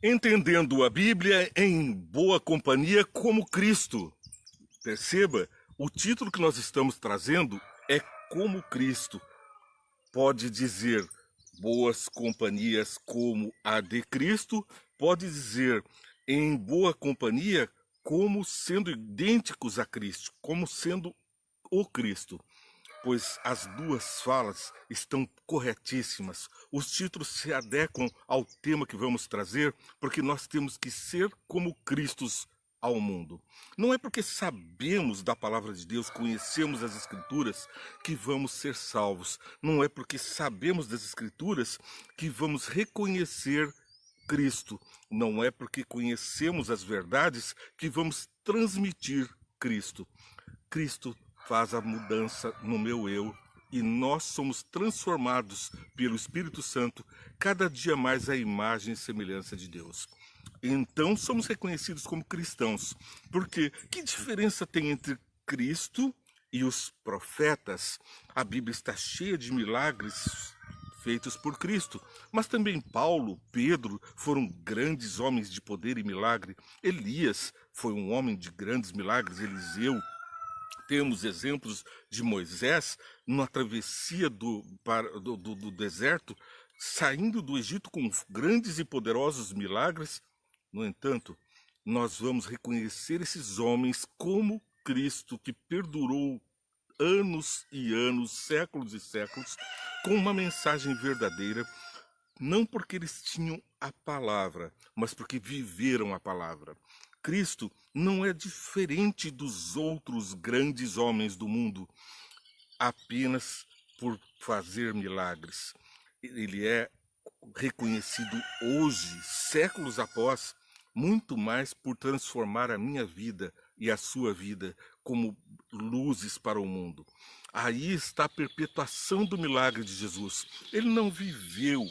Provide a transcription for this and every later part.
Entendendo a Bíblia em boa companhia como Cristo. Perceba, o título que nós estamos trazendo é Como Cristo. Pode dizer boas companhias como a de Cristo, pode dizer em boa companhia como sendo idênticos a Cristo, como sendo o Cristo. Pois as duas falas estão corretíssimas. Os títulos se adequam ao tema que vamos trazer, porque nós temos que ser como Cristos ao mundo. Não é porque sabemos da palavra de Deus, conhecemos as Escrituras, que vamos ser salvos. Não é porque sabemos das Escrituras que vamos reconhecer Cristo. Não é porque conhecemos as verdades que vamos transmitir Cristo. Cristo faz a mudança no meu eu e nós somos transformados pelo Espírito Santo cada dia mais à imagem e semelhança de Deus. Então somos reconhecidos como cristãos, porque que diferença tem entre Cristo e os profetas? A Bíblia está cheia de milagres feitos por Cristo, mas também Paulo, Pedro foram grandes homens de poder e milagre. Elias foi um homem de grandes milagres, Eliseu. Temos exemplos de Moisés numa travessia do deserto, saindo do Egito com grandes e poderosos milagres. No entanto, nós vamos reconhecer esses homens como Cristo, que perdurou anos e anos, séculos e séculos, com uma mensagem verdadeira, não porque eles tinham a palavra, mas porque viveram a palavra. Cristo não é diferente dos outros grandes homens do mundo apenas por fazer milagres. Ele é reconhecido hoje, séculos após, muito mais por transformar a minha vida e a sua vida como luzes para o mundo. Aí está a perpetuação do milagre de Jesus. Ele não viveu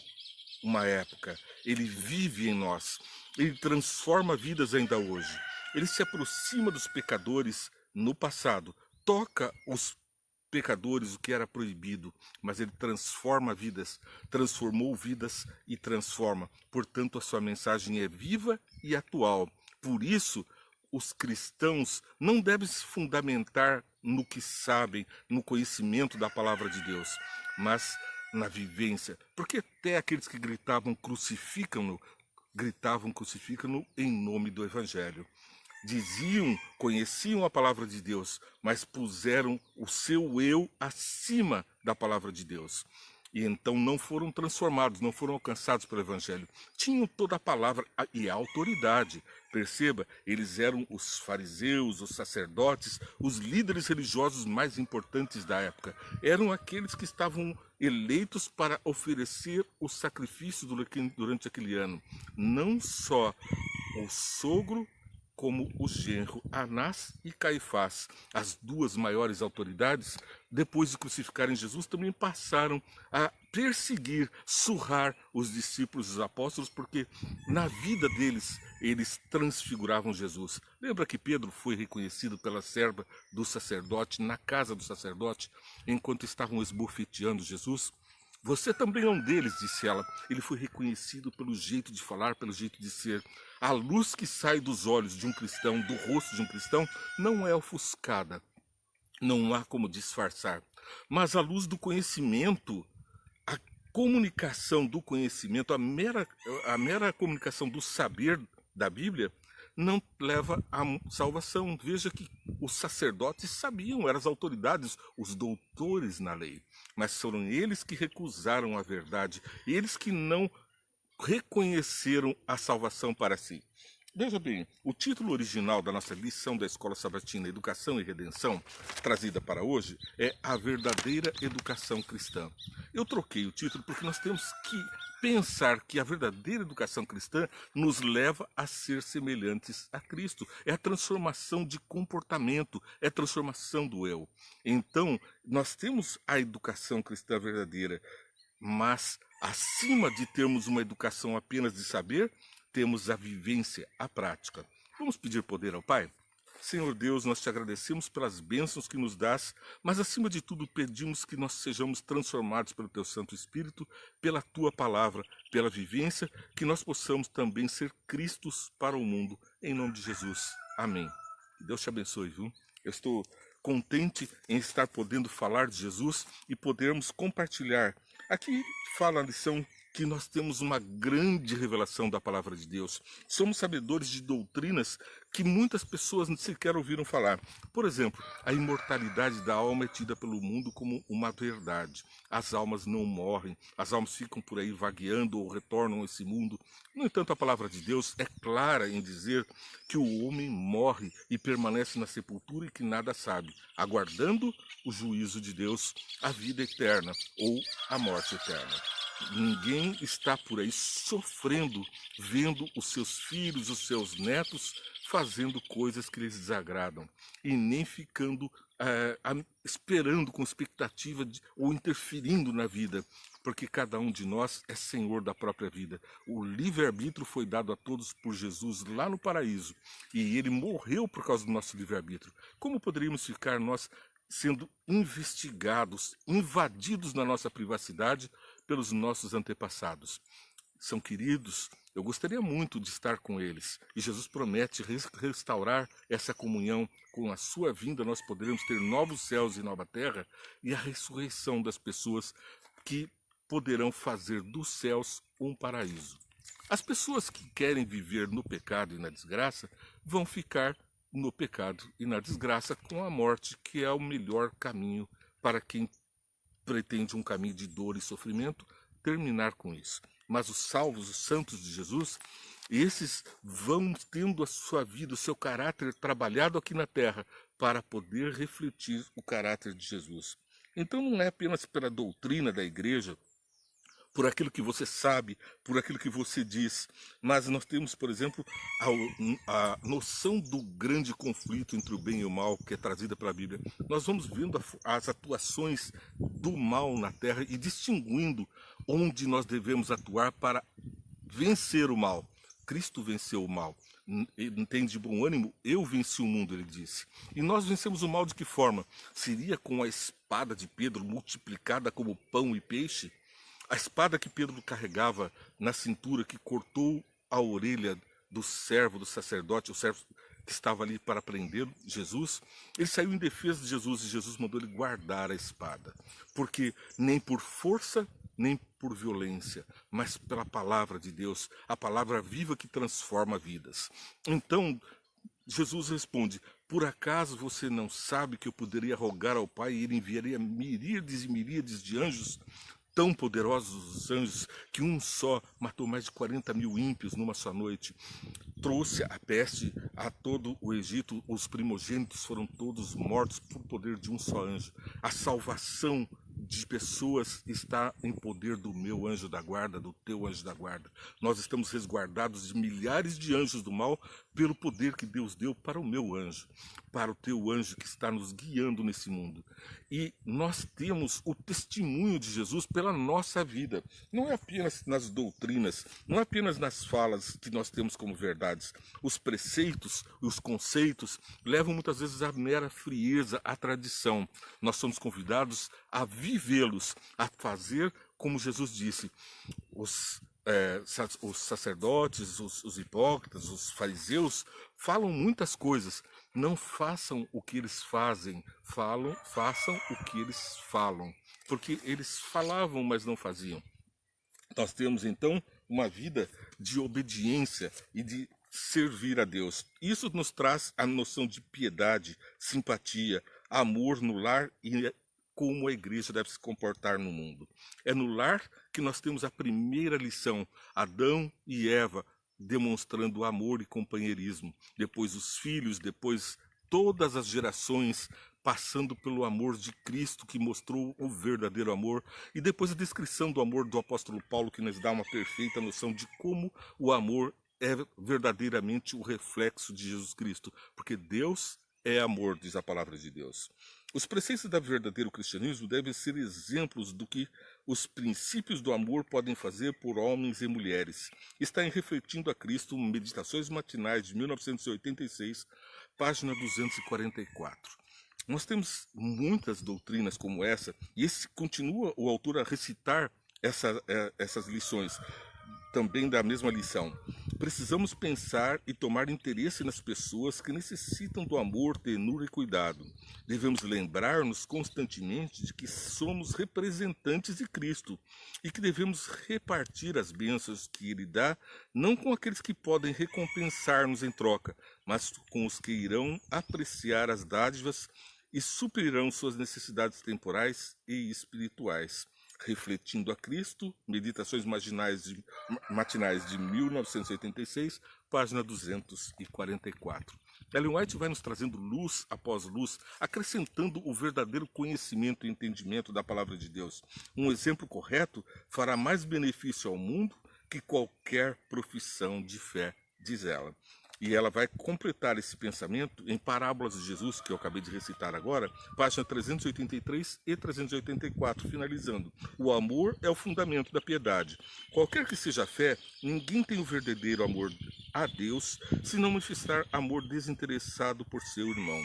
uma época, ele vive em nós. Ele transforma vidas ainda hoje. Ele se aproxima dos pecadores no passado, toca os pecadores o que era proibido, mas ele transforma vidas, transformou vidas e transforma. Portanto, a sua mensagem é viva e atual. Por isso, os cristãos não devem se fundamentar no que sabem, no conhecimento da palavra de Deus, mas na vivência. Porque até aqueles que gritavam crucificam-no em nome do Evangelho. Diziam, conheciam a palavra de Deus, mas puseram o seu eu acima da palavra de Deus. E então não foram transformados, não foram alcançados pelo Evangelho. Tinham toda a palavra e a autoridade. Perceba, eles eram os fariseus, os sacerdotes, os líderes religiosos mais importantes da época. Eram aqueles que estavam eleitos para oferecer o sacrifício durante aquele ano. Não só o sogro, como o genro, Anás e Caifás, as duas maiores autoridades, depois de crucificarem Jesus, também passaram a perseguir, surrar os discípulos, os apóstolos, porque na vida deles, eles transfiguravam Jesus. Lembra que Pedro foi reconhecido pela serva do sacerdote, na casa do sacerdote, enquanto estavam esbofeteando Jesus? Você também é um deles, disse ela. Ele foi reconhecido pelo jeito de falar, pelo jeito de ser. A luz que sai dos olhos de um cristão, do rosto de um cristão, não é ofuscada. Não há como disfarçar. Mas a luz do conhecimento, a comunicação do conhecimento, a mera comunicação do saber da Bíblia, não leva à salvação. Veja que os sacerdotes sabiam, eram as autoridades, os doutores na lei. Mas foram eles que recusaram a verdade, eles que não reconheceram a salvação para si. Veja bem, o título original da nossa lição da Escola Sabatina Educação e Redenção, trazida para hoje, é A Verdadeira Educação Cristã. Eu troquei o título porque nós temos que pensar que a verdadeira educação cristã nos leva a ser semelhantes a Cristo. É a transformação de comportamento, é a transformação do eu. Então, nós temos a educação cristã verdadeira, mas acima de termos uma educação apenas de saber, temos a vivência, a prática. Vamos pedir poder ao Pai? Senhor Deus, nós te agradecemos pelas bênçãos que nos dás, mas acima de tudo pedimos que nós sejamos transformados pelo teu Santo Espírito, pela tua palavra, pela vivência, que nós possamos também ser Cristos para o mundo, em nome de Jesus. Amém. Deus te abençoe, viu? Eu estou contente em estar podendo falar de Jesus e podermos compartilhar. Aqui fala a lição que nós temos uma grande revelação da palavra de Deus. Somos sabedores de doutrinas que muitas pessoas sequer ouviram falar. Por exemplo, a imortalidade da alma é tida pelo mundo como uma verdade. As almas não morrem, as almas ficam por aí vagueando ou retornam a esse mundo. No entanto, a palavra de Deus é clara em dizer que o homem morre e permanece na sepultura e que nada sabe, aguardando o juízo de Deus, a vida eterna ou a morte eterna. Ninguém está por aí sofrendo, vendo os seus filhos, os seus netos fazendo coisas que lhes desagradam e nem ficando esperando com expectativa ou interferindo na vida, porque cada um de nós é senhor da própria vida. O livre-arbítrio foi dado a todos por Jesus lá no paraíso e ele morreu por causa do nosso livre-arbítrio. Como poderíamos ficar nós sendo investigados, invadidos na nossa privacidade pelos nossos antepassados? São queridos, eu gostaria muito de estar com eles. E Jesus promete restaurar essa comunhão. Com a sua vinda nós poderemos ter novos céus e nova terra e a ressurreição das pessoas que poderão fazer dos céus um paraíso. As pessoas que querem viver no pecado e na desgraça vão ficar no pecado e na desgraça com a morte, que é o melhor caminho para quem pretende um caminho de dor e sofrimento, terminar com isso. Mas os salvos, os santos de Jesus, esses vão tendo a sua vida, o seu caráter trabalhado aqui na terra para poder refletir o caráter de Jesus. Então não é apenas pela doutrina da igreja, por aquilo que você sabe, por aquilo que você diz, mas nós temos, por exemplo, a noção do grande conflito entre o bem e o mal, que é trazida pela Bíblia. Nós vamos vendo as atuações do mal na terra e distinguindo onde nós devemos atuar para vencer o mal. Cristo venceu o mal. Ele tem de bom ânimo, eu venci o mundo, ele disse. E nós vencemos o mal de que forma? Seria com a espada de Pedro multiplicada como pão e peixe? A espada que Pedro carregava na cintura, que cortou a orelha do servo, do sacerdote, o servo que estava ali para prender Jesus, ele saiu em defesa de Jesus e Jesus mandou ele guardar a espada. Porque nem por força, nem por violência, mas pela palavra de Deus, a palavra viva que transforma vidas. Então, Jesus responde: por acaso você não sabe que eu poderia rogar ao Pai e ele enviaria miríades e miríades de anjos? Tão poderosos os anjos que um só matou mais de 40 mil ímpios numa só noite. Trouxe a peste a todo o Egito, os primogênitos foram todos mortos por poder de um só anjo. A salvação de pessoas está em poder do meu anjo da guarda, do teu anjo da guarda. Nós estamos resguardados de milhares de anjos do mal pelo poder que Deus deu para o meu anjo, para o teu anjo que está nos guiando nesse mundo. E nós temos o testemunho de Jesus pela nossa vida. Não é apenas nas doutrinas, não é apenas nas falas que nós temos como verdades. Os preceitos, os conceitos levam muitas vezes à mera frieza, à tradição. Nós somos convidados a vivê-los, a fazer como Jesus disse. Os sacerdotes, os hipócritas, os fariseus falam muitas coisas. Não façam o que eles fazem, façam o que eles falam. Porque eles falavam, mas não faziam. Nós temos então uma vida de obediência e de servir a Deus. Isso nos traz a noção de piedade, simpatia, amor no lar e como a igreja deve se comportar no mundo. É no lar que nós temos a primeira lição, Adão e Eva demonstrando amor e companheirismo. Depois os filhos, depois todas as gerações passando pelo amor de Cristo, que mostrou o verdadeiro amor, e depois a descrição do amor do apóstolo Paulo, que nos dá uma perfeita noção de como o amor é verdadeiramente o reflexo de Jesus Cristo, porque Deus é amor, diz a palavra de Deus. Os preceitos do verdadeiro cristianismo devem ser exemplos do que os princípios do amor podem fazer por homens e mulheres. Está em Refletindo a Cristo, Meditações Matinais de 1986, página 244. Nós temos muitas doutrinas como essa, e esse continua o autor a recitar essas lições, também da mesma lição. Precisamos pensar e tomar interesse nas pessoas que necessitam do amor, ternura e cuidado. Devemos lembrar-nos constantemente de que somos representantes de Cristo e que devemos repartir as bênçãos que Ele dá, não com aqueles que podem recompensar-nos em troca, mas com os que irão apreciar as dádivas e suprirão suas necessidades temporais e espirituais. Refletindo a Cristo, Meditações Matinais de 1986, página 244. Ellen White vai nos trazendo luz após luz, acrescentando o verdadeiro conhecimento e entendimento da palavra de Deus. Um exemplo correto fará mais benefício ao mundo que qualquer profissão de fé, diz ela. E ela vai completar esse pensamento em Parábolas de Jesus, que eu acabei de recitar agora, página 383 e 384, finalizando. O amor é o fundamento da piedade. Qualquer que seja a fé, ninguém tem o verdadeiro amor a Deus se não manifestar amor desinteressado por seu irmão.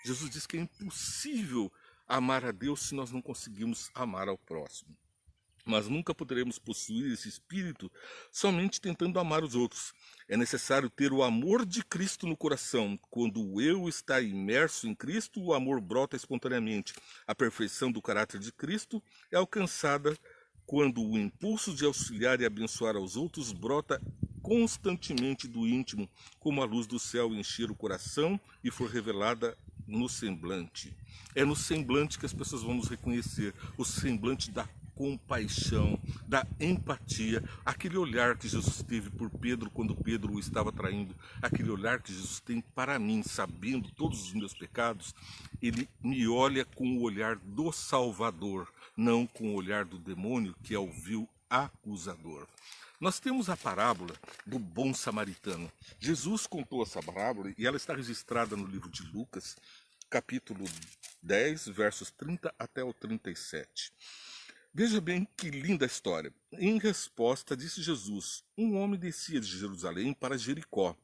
Jesus diz que é impossível amar a Deus se nós não conseguimos amar ao próximo. Mas nunca poderemos possuir esse espírito somente tentando amar os outros. É necessário ter o amor de Cristo no coração. Quando o eu está imerso em Cristo, o amor brota espontaneamente. A perfeição do caráter de Cristo é alcançada quando o impulso de auxiliar e abençoar aos outros brota constantemente do íntimo, como a luz do céu encher o coração e for revelada no semblante. É no semblante que as pessoas vão nos reconhecer, o semblante da compaixão, da empatia, aquele olhar que Jesus teve por Pedro quando Pedro o estava traindo, aquele olhar que Jesus tem para mim, sabendo todos os meus pecados, ele me olha com o olhar do Salvador, não com o olhar do demônio, que é o vil acusador. Nós temos a parábola do bom samaritano. Jesus contou essa parábola e ela está registrada no livro de Lucas, capítulo 10, versos 30 até o 37. Veja bem que linda história. Em resposta, disse Jesus: um homem descia de Jerusalém para Jericó.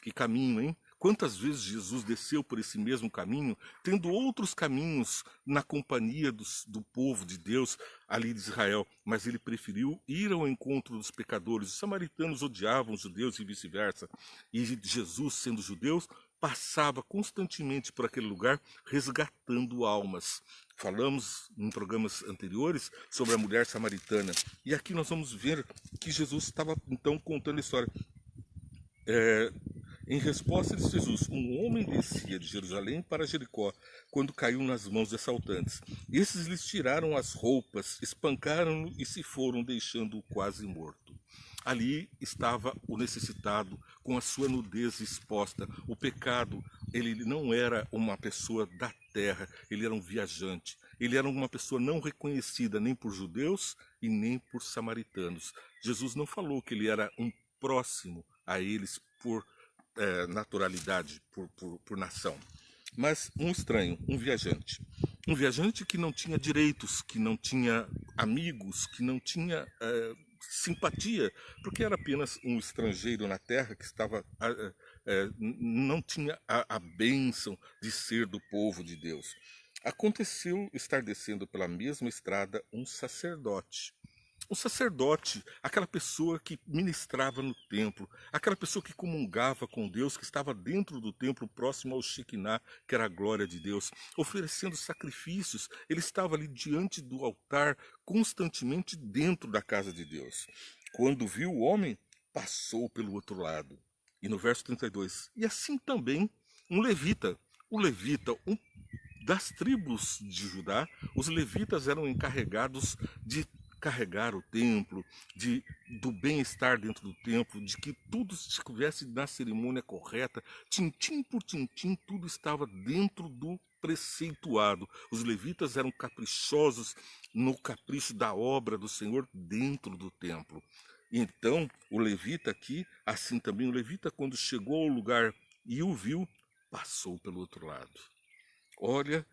Que caminho, hein? Quantas vezes Jesus desceu por esse mesmo caminho, tendo outros caminhos na companhia do povo de Deus ali de Israel, mas ele preferiu ir ao encontro dos pecadores. Os samaritanos odiavam os judeus e vice-versa. E Jesus, sendo judeu, passava constantemente por aquele lugar resgatando almas. Falamos em programas anteriores sobre a mulher samaritana. E aqui nós vamos ver que Jesus estava então contando a história. Em resposta disse Jesus: um homem descia de Jerusalém para Jericó, quando caiu nas mãos de assaltantes. Esses lhes tiraram as roupas, espancaram-no e se foram, deixando-o quase morto. Ali estava o necessitado, com a sua nudez exposta. O pecado, ele não era uma pessoa da terra, ele era um viajante. Ele era uma pessoa não reconhecida nem por judeus e nem por samaritanos. Jesus não falou que ele era um próximo a eles por naturalidade, por nação. Mas um estranho, um viajante. Um viajante que não tinha direitos, que não tinha amigos, que não tinha simpatia, porque era apenas um estrangeiro na terra que estava não tinha a bênção de ser do povo de Deus. Aconteceu estar descendo pela mesma estrada um sacerdote. Um sacerdote, aquela pessoa que ministrava no templo, aquela pessoa que comungava com Deus, que estava dentro do templo, próximo ao Shekinah, que era a glória de Deus, oferecendo sacrifícios. Ele estava ali diante do altar, constantemente dentro da casa de Deus. Quando viu o homem, passou pelo outro lado. E no verso 32, e assim também um levita. O levita, das tribos de Judá, os levitas eram encarregados de carregar o templo, do bem-estar dentro do templo, de que tudo estivesse na cerimônia correta, tintim por tintim, tudo estava dentro do preceituado. Os levitas eram caprichosos no capricho da obra do Senhor dentro do templo. Então, o levita aqui, assim também o levita, quando chegou ao lugar e o viu, passou pelo outro lado. Olha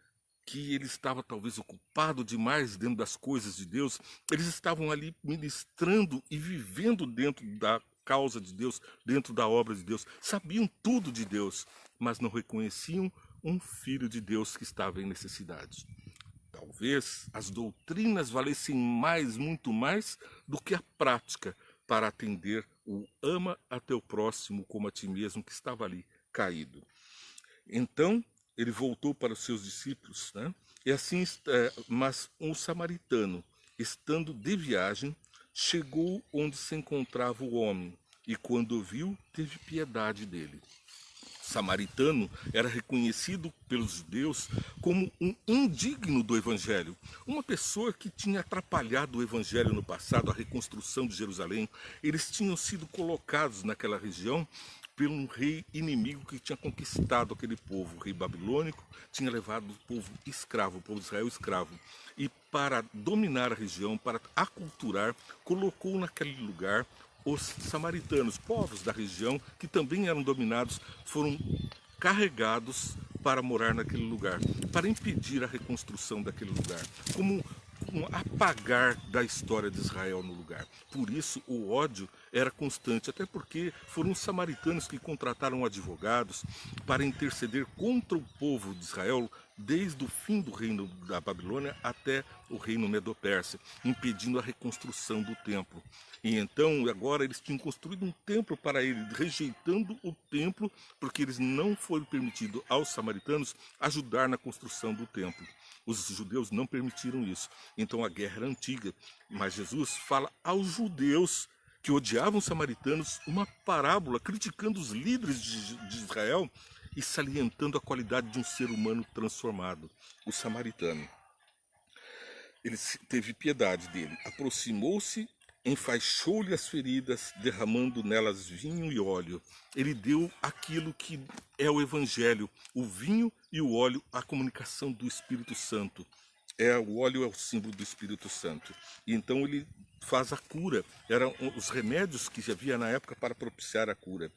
que ele estava talvez ocupado demais dentro das coisas de Deus. Eles estavam ali ministrando e vivendo dentro da causa de Deus, dentro da obra de Deus. Sabiam tudo de Deus, mas não reconheciam um filho de Deus que estava em necessidade. Talvez as doutrinas valessem mais, muito mais, do que a prática para atender o ama a teu próximo como a ti mesmo que estava ali caído. Então, ele voltou para os seus discípulos, né? E assim, mas um samaritano, estando de viagem, chegou onde se encontrava o homem, e quando o viu, teve piedade dele. Samaritano era reconhecido pelos judeus como um indigno do evangelho, uma pessoa que tinha atrapalhado o evangelho no passado, a reconstrução de Jerusalém. Eles tinham sido colocados naquela região por um rei inimigo que tinha conquistado aquele povo. O rei babilônico tinha levado o povo escravo, o povo de Israel escravo. E para dominar a região, para aculturar, colocou naquele lugar os samaritanos, povos da região que também eram dominados, foram carregados para morar naquele lugar, para impedir a reconstrução daquele lugar, como um apagar da história de Israel no lugar. Por isso o ódio era constante, até porque foram os samaritanos que contrataram advogados para interceder contra o povo de Israel desde o fim do reino da Babilônia até o reino Medo-Pérsia, impedindo a reconstrução do templo. E então, agora eles tinham construído um templo para ele, rejeitando o templo, porque eles não foram permitidos aos samaritanos ajudar na construção do templo. Os judeus não permitiram isso. Então a guerra era antiga. Mas Jesus fala aos judeus que odiavam os samaritanos uma parábola criticando os líderes de Israel e salientando a qualidade de um ser humano transformado, o samaritano. Ele teve piedade dele, aproximou-se, enfaixou-lhe as feridas, derramando nelas vinho e óleo. Ele deu aquilo que é o evangelho, o vinho e o óleo, a comunicação do Espírito Santo. O óleo é o símbolo do Espírito Santo. E então ele faz a cura. Eram os remédios que havia na época para propiciar a cura.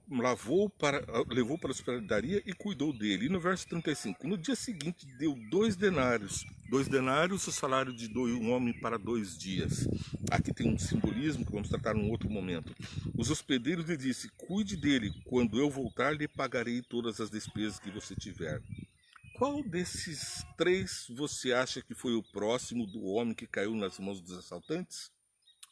Levou para a hospedaria e cuidou dele. E no verso 35, no dia seguinte deu 2 denários. 2 denários, o salário de um homem para 2 dias. Aqui tem um simbolismo que vamos tratar num outro momento. Os hospedeiros lhe disse, cuide dele, quando eu voltar lhe pagarei todas as despesas que você tiver. Qual desses 3 você acha que foi o próximo do homem que caiu nas mãos dos assaltantes?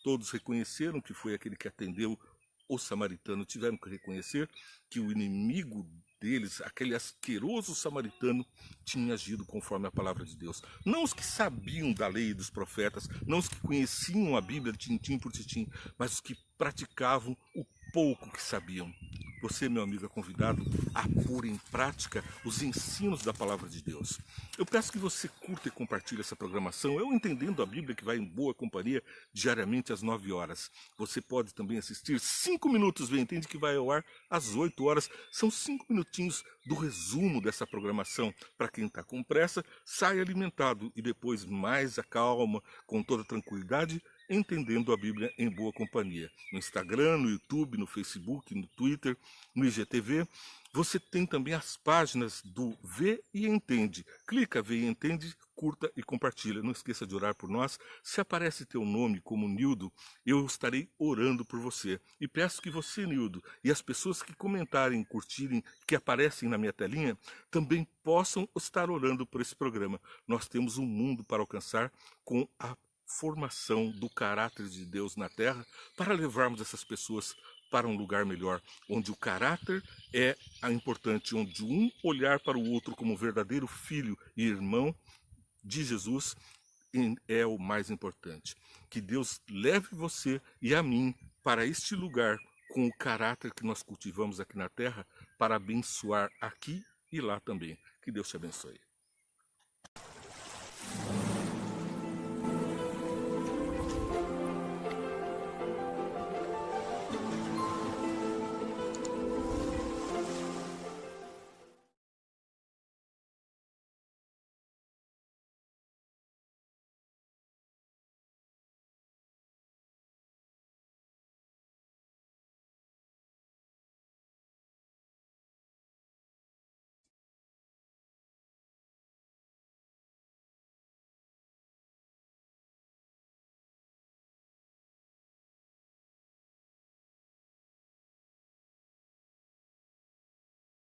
Todos reconheceram que foi aquele que atendeu o samaritano, tiveram que reconhecer que o inimigo deles, aquele asqueroso samaritano, tinha agido conforme a palavra de Deus. Não os que sabiam da lei e dos profetas, não os que conheciam a Bíblia tintim por tintim, mas os que praticavam o pouco que sabiam. Você, meu amigo, é convidado a pôr em prática os ensinos da palavra de Deus. Eu peço que você curta e compartilhe essa programação. Eu Entendendo a Bíblia, que vai em boa companhia diariamente às 9 horas. Você pode também assistir 5 minutos, Vem Entende, que vai ao ar às 8 horas. São 5 minutinhos do resumo dessa programação. Para quem está com pressa, sai alimentado e depois mais acalma, com toda tranquilidade, Entendendo a Bíblia em boa companhia. No Instagram, no YouTube, no Facebook, no Twitter, no IGTV. Você tem também as páginas do Vê e Entende. Clica, Vê e Entende, curta e compartilha. Não esqueça de orar por nós. Se aparece teu nome como Nildo, eu estarei orando por você. E peço que você, Nildo, e as pessoas que comentarem, curtirem, que aparecem na minha telinha, também possam estar orando por esse programa. Nós temos um mundo para alcançar com a formação do caráter de Deus na terra, para levarmos essas pessoas para um lugar melhor, onde o caráter é importante, onde um olhar para o outro como verdadeiro filho e irmão de Jesus é o mais importante. Que Deus leve você e a mim para este lugar com o caráter que nós cultivamos aqui na terra, para abençoar aqui e lá também. Que Deus te abençoe.